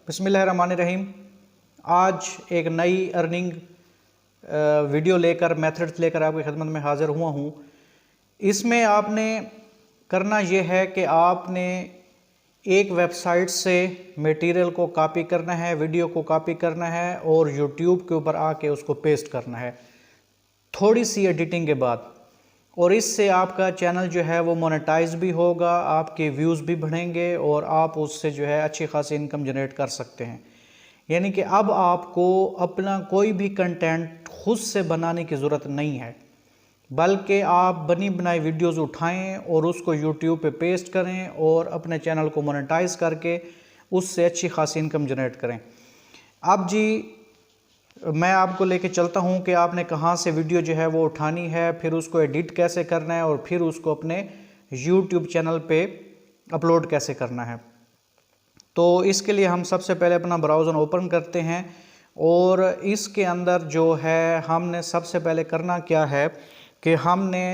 बिस्मिल्लाहिर्रहमानिर्रहीम। आज एक नई अर्निंग वीडियो लेकर मेथड्स लेकर आपकी खिदमत में हाज़िर हुआ हूँ। इसमें आपने करना ये है कि आपने एक वेबसाइट से मटेरियल को कॉपी करना है, वीडियो को कॉपी करना है और यूट्यूब के ऊपर आके उसको पेस्ट करना है थोड़ी सी एडिटिंग के बाद। और इससे आपका चैनल जो है वो मोनेटाइज भी होगा, आपके व्यूज़ भी बढ़ेंगे और आप उससे जो है अच्छी खासी इनकम जनरेट कर सकते हैं। यानी कि अब आपको अपना कोई भी कंटेंट खुद से बनाने की ज़रूरत नहीं है, बल्कि आप बनी बनाई वीडियोस उठाएं और उसको यूट्यूब पे पेस्ट करें और अपने चैनल को मोनेटाइज करके उससे अच्छी खासी इनकम जनरेट करें। अब जी मैं आपको लेके चलता हूं कि आपने कहां से वीडियो जो है वो उठानी है, फिर उसको एडिट कैसे करना है और फिर उसको अपने यूट्यूब चैनल पे अपलोड कैसे करना है। तो इसके लिए हम सबसे पहले अपना ब्राउज़र ओपन करते हैं और इसके अंदर जो है हमने सबसे पहले करना क्या है कि हमने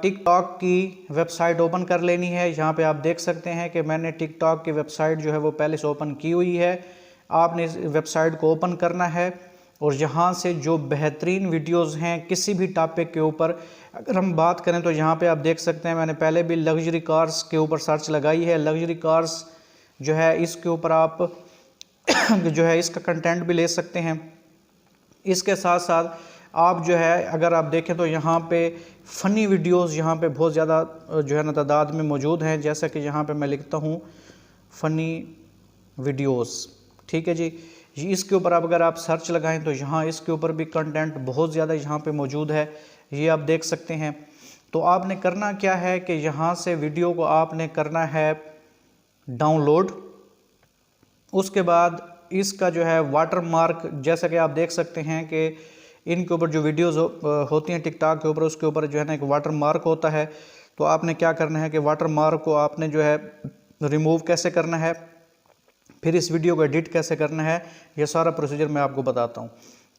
टिकटॉक की वेबसाइट ओपन कर लेनी है। यहाँ पे आप देख सकते हैं कि मैंने टिकटॉक की वेबसाइट जो है वो पहले से ओपन की हुई है। आपने इस वेबसाइट को ओपन करना है और यहाँ से जो बेहतरीन वीडियोस हैं किसी भी टॉपिक के ऊपर, अगर हम बात करें तो यहाँ पे आप देख सकते हैं मैंने पहले भी लग्जरी कार्स के ऊपर सर्च लगाई है। लग्जरी कार्स जो है इसके ऊपर आप जो है इसका कंटेंट भी ले सकते हैं। इसके साथ साथ आप जो है अगर आप देखें तो यहाँ पे फ़नी वीडियोस यहाँ पे बहुत ज़्यादा जो है ना तादाद में मौजूद हैं। जैसा कि यहाँ पे मैं लिखता हूँ फ़नी वीडियोस, ठीक है जी। इसके ऊपर अगर आप सर्च लगाएं तो यहाँ इसके ऊपर भी कंटेंट बहुत ज़्यादा यहाँ पे मौजूद है, ये आप देख सकते हैं। तो आपने करना क्या है कि यहाँ से वीडियो को आपने करना है डाउनलोड। उसके बाद इसका जो है वाटर मार्क, जैसा कि आप देख सकते हैं कि इनके ऊपर जो वीडियोस होती हैं टिकटॉक के ऊपर, उसके ऊपर जो है ना एक वाटर मार्क होता है। तो आपने क्या करना है कि वाटर मार्क को आपने जो है रिमूव कैसे करना है, फिर इस वीडियो को एडिट कैसे करना है, ये सारा प्रोसीजर मैं आपको बताता हूँ।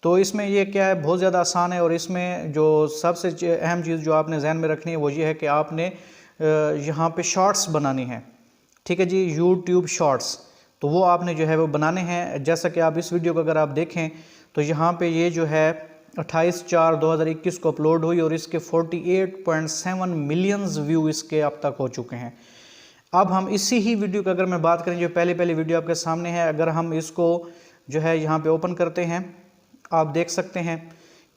तो इसमें ये क्या है, बहुत ज़्यादा आसान है। और इसमें जो सबसे अहम चीज़ जो आपने जहन में रखनी है वो ये है कि आपने यहाँ पे शॉर्ट्स बनानी है, ठीक है जी, यूट्यूब शॉर्ट्स। तो वो आपने जो है वो बनाने हैं। जैसा कि आप इस वीडियो को अगर आप देखें तो यहाँ पे ये जो है 28/4/2021 को अपलोड हुई और इसके 48.7 मिलियंस व्यू इसके अब तक हो चुके हैं। अब हम इसी ही वीडियो की अगर मैं बात करें, जो पहली वीडियो आपके सामने है, अगर हम इसको जो है यहाँ पे ओपन करते हैं, आप देख सकते हैं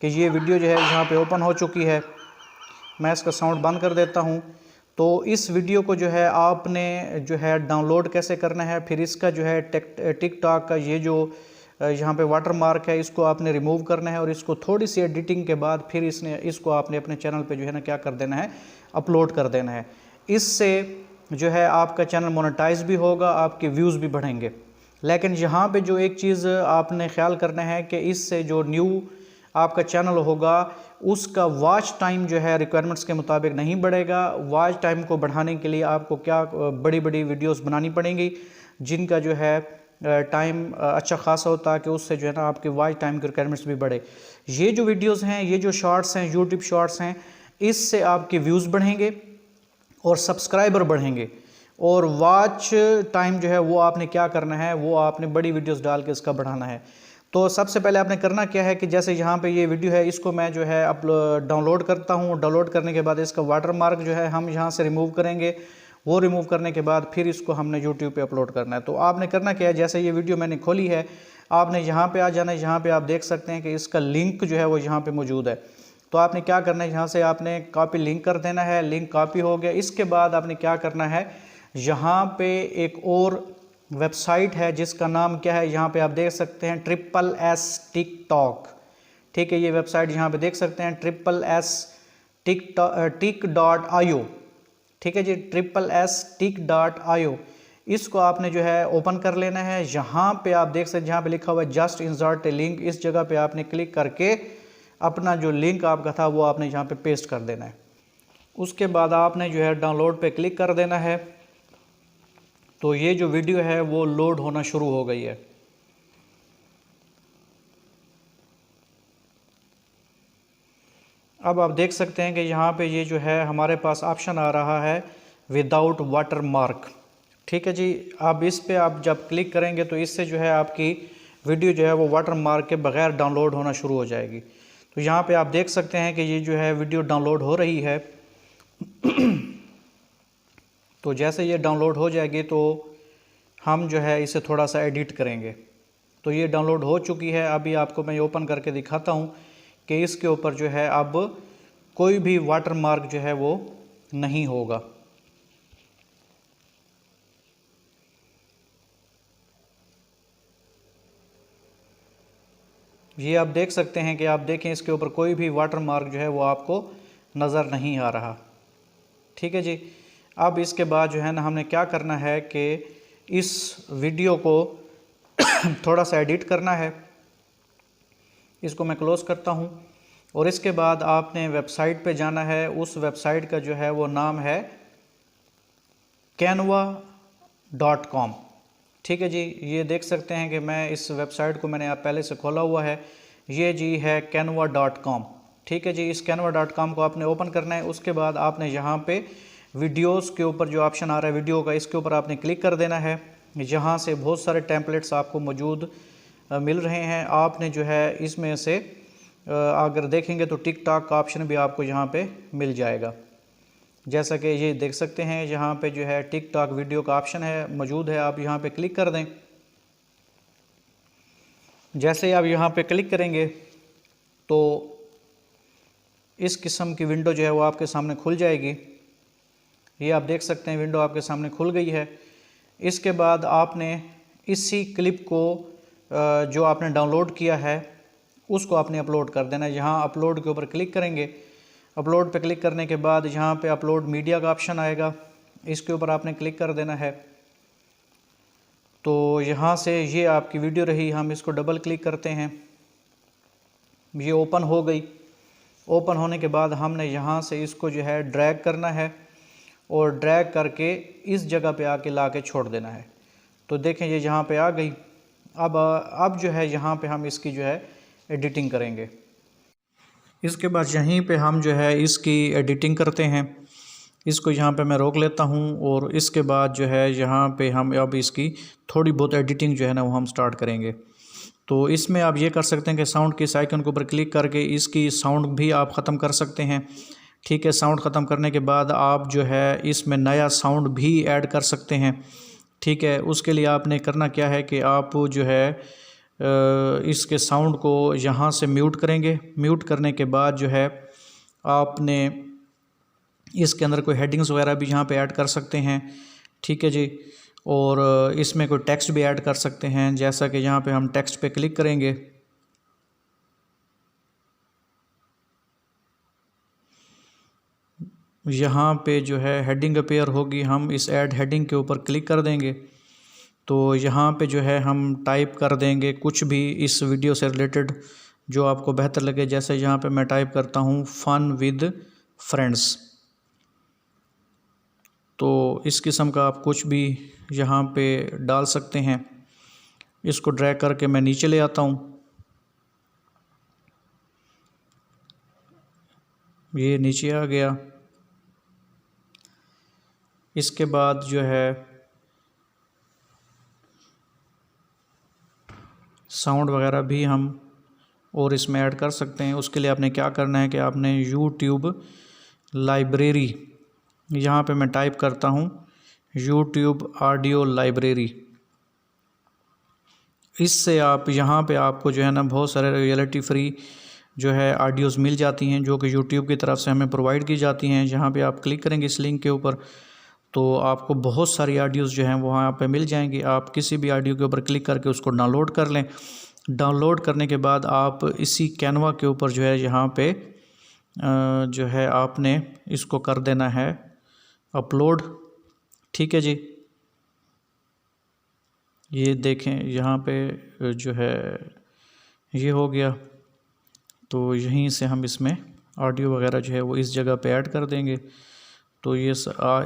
कि ये वीडियो जो है यहाँ पे ओपन हो चुकी है। मैं इसका साउंड बंद कर देता हूँ। तो इस वीडियो को जो है आपने जो है डाउनलोड कैसे करना है, फिर इसका जो है टिकटॉक का ये जो यहाँ पे वाटर मार्क है इसको आपने रिमूव करना है और इसको थोड़ी सी एडिटिंग के बाद फिर इसको आपने अपने चैनल पे जो है ना क्या कर देना है, अपलोड कर देना है। इससे जो है आपका चैनल मोनेटाइज भी होगा, आपके व्यूज़ भी बढ़ेंगे। लेकिन यहाँ पे जो एक चीज़ आपने ख्याल करना है कि इससे जो न्यू आपका चैनल होगा उसका वॉच टाइम जो है रिक्वायरमेंट्स के मुताबिक नहीं बढ़ेगा। वॉच टाइम को बढ़ाने के लिए आपको क्या बड़ी बड़ी वीडियोस बनानी पड़ेंगी जिनका जो है टाइम अच्छा खासा हो, ताकि उससे जो है ना आपके वॉच टाइम की रिक्वायरमेंट्स भी बढ़े। ये जो वीडियोस हैं, ये जो शॉर्ट्स हैं, यूट्यूब शॉर्ट्स हैं, इससे आपके व्यूज़ बढ़ेंगे और सब्सक्राइबर बढ़ेंगे। और वॉच टाइम जो है वो आपने क्या करना है, वो आपने बड़ी वीडियोस डाल के इसका बढ़ाना है। तो सबसे पहले आपने करना क्या है कि जैसे यहाँ पे ये वीडियो है, इसको मैं जो है डाउनलोड करता हूँ। डाउनलोड करने के बाद इसका वाटर मार्क जो है हम यहाँ से रिमूव करेंगे। वो रिमूव करने के बाद फिर इसको हमने यूट्यूब पे अपलोड करना है। तो आपने करना क्या है, जैसे ये वीडियो मैंने खोली है, आपने यहाँ पे आ जाना है। यहाँ पे आप देख सकते हैं कि इसका लिंक जो है वो यहाँ पे मौजूद है। तो आपने क्या करना है, यहाँ से आपने कॉपी लिंक कर देना है। लिंक कॉपी हो गया। इसके बाद आपने क्या करना है, यहाँ पे एक और वेबसाइट है जिसका नाम क्या है, यहाँ पे आप देख सकते हैं SSS टिकटॉक, ठीक है। ये वेबसाइट यहाँ पे देख सकते हैं SSS tik.io, ठीक है जी, SSS tik.io। इसको आपने जो है ओपन कर लेना है। यहाँ पे आप देख सकते हैं जहाँ पे लिखा हुआ है जस्ट इंसर्ट ए लिंक, इस जगह पे आपने क्लिक करके अपना जो लिंक आपका था वो आपने यहाँ पे पेस्ट कर देना है। उसके बाद आपने जो है डाउनलोड पे क्लिक कर देना है। तो ये जो वीडियो है वो लोड होना शुरू हो गई है। अब आप देख सकते हैं कि यहाँ पे ये जो है हमारे पास ऑप्शन आ रहा है विदाउट वाटर मार्क। ठीक है जी। आप इस पे आप जब क्लिक करेंगे तो इससे जो है आपकी वीडियो जो है वो वाटर मार्क के बगैर डाउनलोड होना शुरू हो जाएगी। तो यहाँ पे आप देख सकते हैं कि ये जो है वीडियो डाउनलोड हो रही है। तो जैसे ये डाउनलोड हो जाएगी तो हम जो है इसे थोड़ा सा एडिट करेंगे। तो ये डाउनलोड हो चुकी है। अभी आपको मैं ओपन करके दिखाता हूँ कि इसके ऊपर जो है अब कोई भी वाटर मार्क जो है वो नहीं होगा। ये आप देख सकते हैं कि आप देखें इसके ऊपर कोई भी वाटर मार्क जो है वो आपको नज़र नहीं आ रहा। ठीक है जी। अब इसके बाद जो है ना हमने क्या करना है कि इस वीडियो को थोड़ा सा एडिट करना है। इसको मैं क्लोज़ करता हूँ और इसके बाद आपने वेबसाइट पे जाना है। उस वेबसाइट का जो है वो नाम है canva.com। ठीक है जी। ये देख सकते हैं कि मैं इस वेबसाइट को मैंने आप पहले से खोला हुआ है। ये जी है canva.com। ठीक है जी। इस canva.com को आपने ओपन करना है। उसके बाद आपने यहाँ पे वीडियोस के ऊपर जो ऑप्शन आ रहा है वीडियो का, इसके ऊपर आपने क्लिक कर देना है। यहाँ से बहुत सारे टेम्पलेट्स आपको मौजूद मिल रहे हैं। आपने जो है इसमें से अगर देखेंगे तो टिकटॉक का ऑप्शन भी आपको यहाँ पे मिल जाएगा। जैसा कि ये देख सकते हैं यहाँ पे जो है टिकटॉक वीडियो का ऑप्शन है मौजूद है। आप यहाँ पे क्लिक कर दें। जैसे आप यहाँ पे क्लिक करेंगे तो इस किस्म की विंडो जो है वो आपके सामने खुल जाएगी। ये आप देख सकते हैं विंडो आपके सामने खुल गई है। इसके बाद आपने इसी क्लिप को जो आपने डाउनलोड किया है उसको आपने अपलोड कर देना है। यहाँ अपलोड के ऊपर क्लिक करेंगे। अपलोड पे क्लिक करने के बाद यहाँ पे अपलोड मीडिया का ऑप्शन आएगा, इसके ऊपर आपने क्लिक कर देना है। तो यहाँ से ये आपकी वीडियो रही। हम इसको डबल क्लिक करते हैं, ये ओपन हो गई। ओपन होने के बाद हमने यहाँ से इसको जो है ड्रैग करना है और ड्रैग करके इस जगह पे आके ला के छोड़ देना है। तो देखें ये यहाँ पे आ गई। अब जो है यहाँ पे हम इसकी जो है एडिटिंग करेंगे। इसके बाद यहीं पे हम जो है इसकी एडिटिंग करते हैं। इसको यहाँ पे मैं रोक लेता हूँ और इसके बाद जो है यहाँ पे हम अब इसकी थोड़ी बहुत एडिटिंग जो है ना वो हम स्टार्ट करेंगे। तो इसमें आप ये कर सकते हैं कि साउंड के इस आइकन के ऊपर क्लिक करके इसकी साउंड भी आप ख़त्म कर सकते हैं। ठीक है। साउंड ख़त्म करने के बाद आप जो है इसमें नया साउंड भी ऐड कर सकते हैं। ठीक है। उसके लिए आपने करना क्या है कि आप जो है इसके साउंड को यहाँ से म्यूट करेंगे। म्यूट करने के बाद जो है आपने इसके अंदर कोई हेडिंग्स वगैरह भी यहाँ पे ऐड कर सकते हैं। ठीक है जी। और इसमें कोई टेक्स्ट भी ऐड कर सकते हैं। जैसा कि यहाँ पे हम टेक्स्ट पे क्लिक करेंगे, यहाँ पे जो है हेडिंग अपीयर होगी। हम इस ऐड हेडिंग के ऊपर क्लिक कर देंगे। तो यहाँ पे जो है हम टाइप कर देंगे कुछ भी इस वीडियो से रिलेटेड जो आपको बेहतर लगे। जैसे यहाँ पे मैं टाइप करता हूँ फन विद फ्रेंड्स। तो इस किस्म का आप कुछ भी यहाँ पे डाल सकते हैं। इसको ड्रैग करके मैं नीचे ले आता हूँ। ये नीचे आ गया। इसके बाद जो है साउंड वगैरह भी हम और इसमें ऐड कर सकते हैं। उसके लिए आपने क्या करना है कि आपने यूट्यूब लाइब्रेरी, यहाँ पे मैं टाइप करता हूँ यूट्यूब ऑडियो लाइब्रेरी। इससे आप यहाँ पे आपको जो है ना बहुत सारे रॉयल्टी फ्री जो है ऑडियोज़ मिल जाती हैं जो कि यूट्यूब की तरफ से हमें प्रोवाइड की जाती हैं। यहाँ पे आप क्लिक करेंगे इस लिंक के ऊपर तो आपको बहुत सारी ऑडियोज़ जो हैं वहाँ पे मिल जाएंगी। आप किसी भी ऑडियो के ऊपर क्लिक करके उसको डाउनलोड कर लें। डाउनलोड करने के बाद आप इसी कैनवा के ऊपर जो है यहाँ पे जो है आपने इसको कर देना है अपलोड। ठीक है जी। ये देखें यहाँ पे जो है ये हो गया। तो यहीं से हम इसमें ऑडियो वगैरह जो है वो इस जगह पे ऐड कर देंगे। तो ये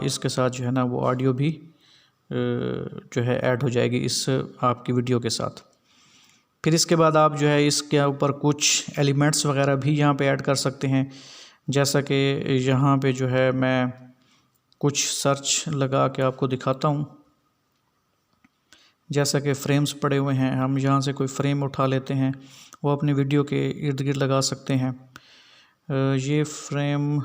इसके साथ जो है ना वो ऑडियो भी जो है ऐड हो जाएगी इस आपकी वीडियो के साथ। फिर इसके बाद आप जो है इसके ऊपर कुछ एलिमेंट्स वगैरह भी यहाँ पे ऐड कर सकते हैं। जैसा कि यहाँ पे जो है मैं कुछ सर्च लगा के आपको दिखाता हूँ। जैसा कि फ्रेम्स पड़े हुए हैं, हम यहाँ से कोई फ्रेम उठा लेते हैं, वो अपनी वीडियो के इर्द गिर्द लगा सकते हैं। ये फ्रेम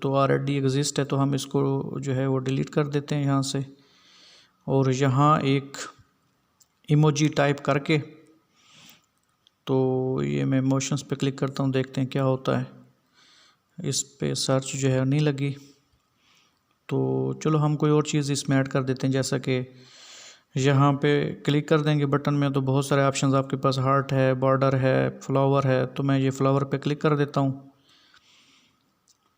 तो ऑलरेडी एग्जिस्ट है, तो हम इसको जो है वो डिलीट कर देते हैं यहाँ से, और यहाँ एक इमोजी टाइप करके, तो ये मैं मोशंस पे क्लिक करता हूँ, देखते हैं क्या होता है। इस पे सर्च जो है नहीं लगी, तो चलो हम कोई और चीज़ इसमें ऐड कर देते हैं। जैसा कि यहाँ पे क्लिक कर देंगे बटन में, तो बहुत सारे ऑप्शंस आपके पास, हार्ट है, बॉर्डर है, फ्लावर है, तो मैं ये फ्लावर पे क्लिक कर देता हूँ।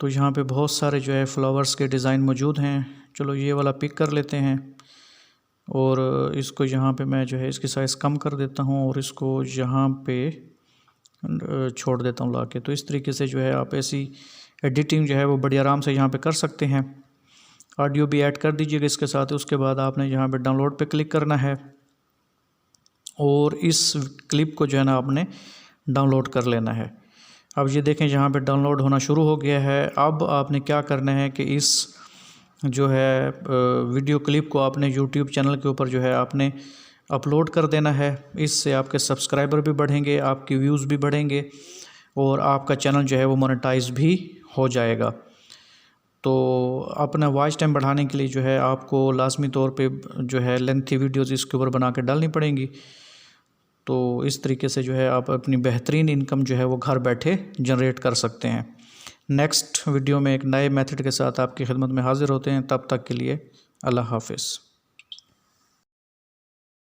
तो यहाँ पे बहुत सारे जो है फ्लावर्स के डिज़ाइन मौजूद हैं। चलो ये वाला पिक कर लेते हैं, और इसको यहाँ पे मैं जो है इसकी साइज़ कम कर देता हूँ, और इसको यहाँ पे छोड़ देता हूँ ला के। तो इस तरीके से जो है आप ऐसी एडिटिंग जो है वो बड़ी आराम से यहाँ पे कर सकते हैं। ऑडियो भी ऐड कर दीजिएगा इसके साथ। उसके बाद आपने यहाँ पे डाउनलोड पे क्लिक करना है, और इस क्लिप को जो है ना आपने डाउनलोड कर लेना है। अब ये देखें यहाँ पे डाउनलोड होना शुरू हो गया है। अब आपने क्या करना है कि इस जो है वीडियो क्लिप को आपने यूट्यूब चैनल के ऊपर जो है आपने अपलोड कर देना है। इससे आपके सब्सक्राइबर भी बढ़ेंगे, आपकी व्यूज़ भी बढ़ेंगे, और आपका चैनल जो है वो मोनेटाइज भी हो जाएगा। तो अपना वॉच टाइम बढ़ाने के लिए जो है आपको लाजमी तौर पे जो है लेंथी वीडियोज़ इसके ऊपर बना के डालनी पड़ेंगी। तो इस तरीके से जो है आप अपनी बेहतरीन इनकम जो है वो घर बैठे जनरेट कर सकते हैं। नेक्स्ट वीडियो में एक नए मेथड के साथ आपकी खिदमत में हाज़िर होते हैं। तब तक के लिए अल्लाह हाफ़िज़।